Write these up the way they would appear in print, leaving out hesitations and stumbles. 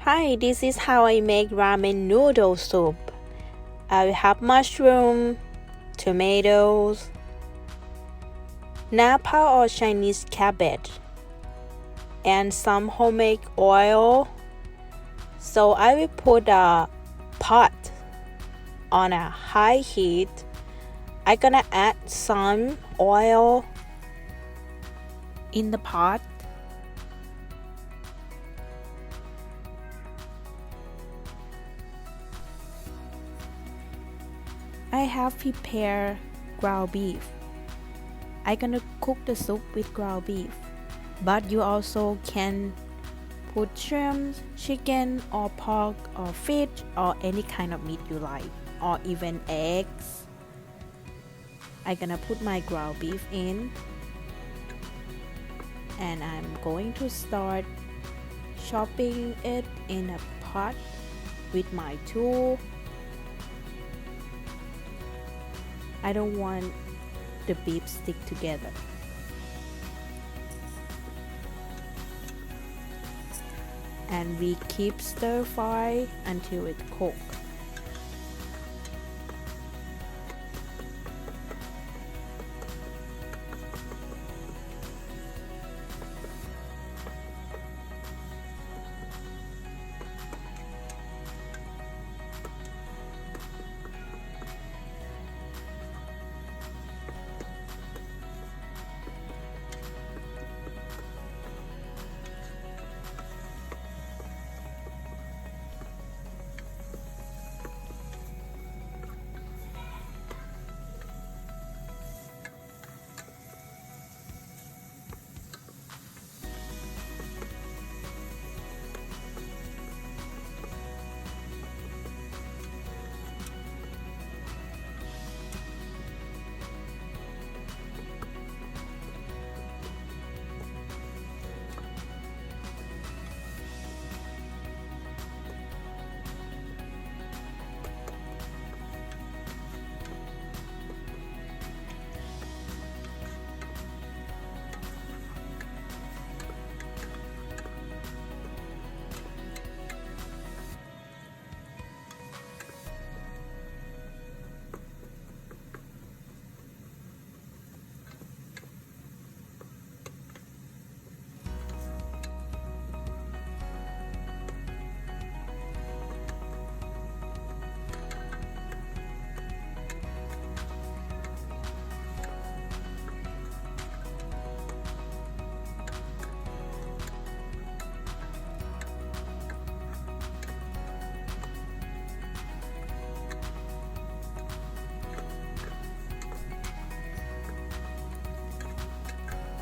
Hi, this is how I make ramen noodle soup. I have mushroom, tomatoes, Napa or Chinese cabbage, and some homemade oil. So I will put a pot on a high heat. I'm gonna add some oil in the pot. I have prepared ground beef. I'm gonna cook the soup with ground beef, but you also can put shrimp, chicken, or pork, or fish, or any kind of meat you like, or even eggs. I'm gonna put my ground beef in, and I'm going to start chopping it in a pot with my tool. I don't want the beef stick together. And we keep stir fry until it cooks.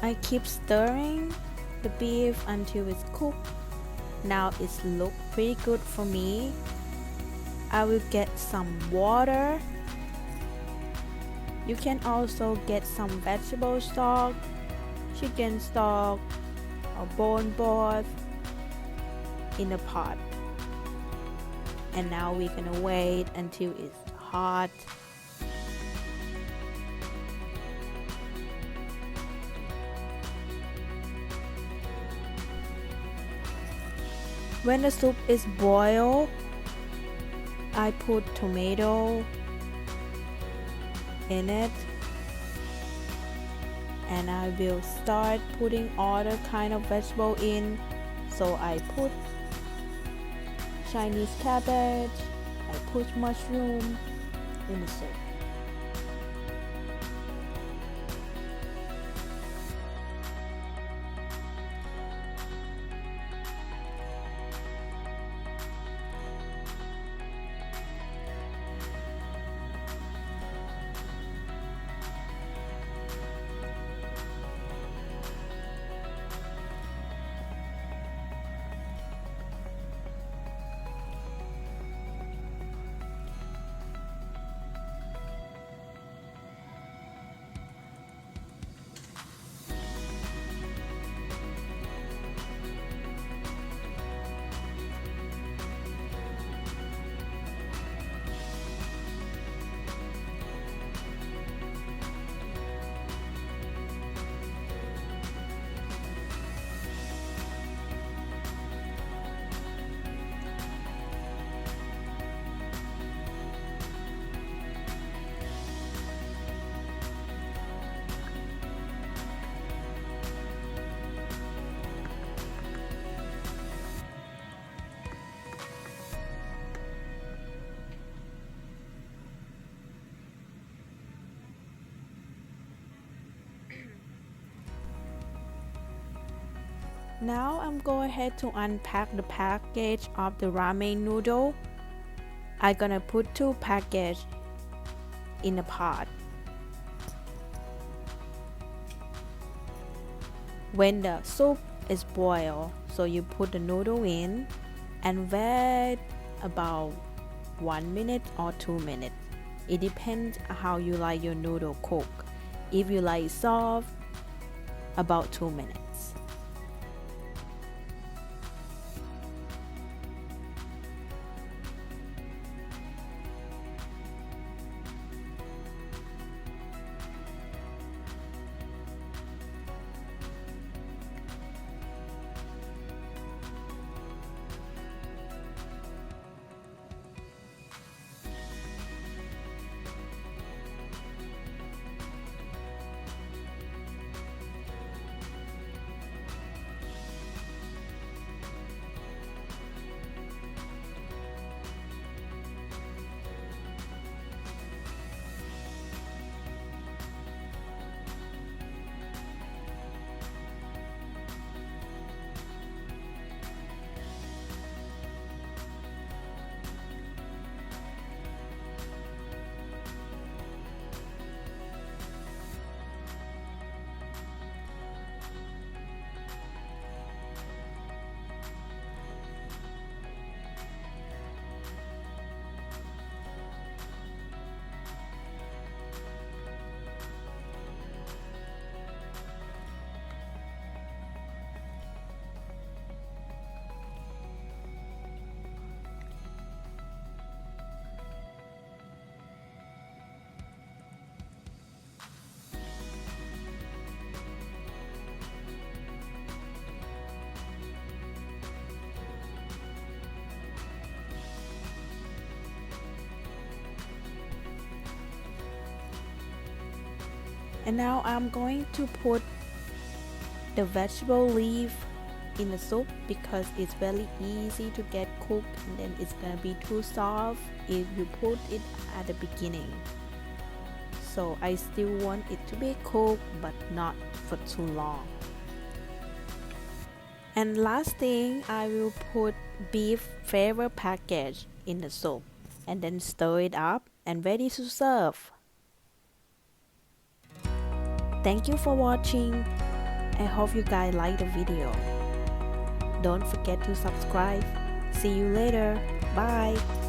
I keep stirring the beef until it's cooked. Now it's look pretty good for me. I will get some water. You can also get some vegetable stock, chicken stock, or bone broth in a pot. And now we're gonna wait until it's hot. When the soup is boiled, I put tomato in it, and I will start putting all the kind of vegetable in. So I put Chinese cabbage, I put mushroom in the soup. Now I'm going ahead to unpack the package of the ramen noodle. I'm gonna put 2 packages in a pot. When the soup is boiled, so you put the noodle in and wait about 1 minute or 2 minutes. It depends how you like your noodle cooked. If you like soft, about 2 minutes. And now I'm going to put the vegetable leaf in the soup because it's very easy to get cooked and then it's gonna be too soft if you put it at the beginning. So I still want it to be cooked but not for too long. And last thing, I will put beef flavor package in the soup and then stir it up and ready to serve. Thank you for watching. I hope you guys like the video. Don't forget to subscribe. See you later. Bye.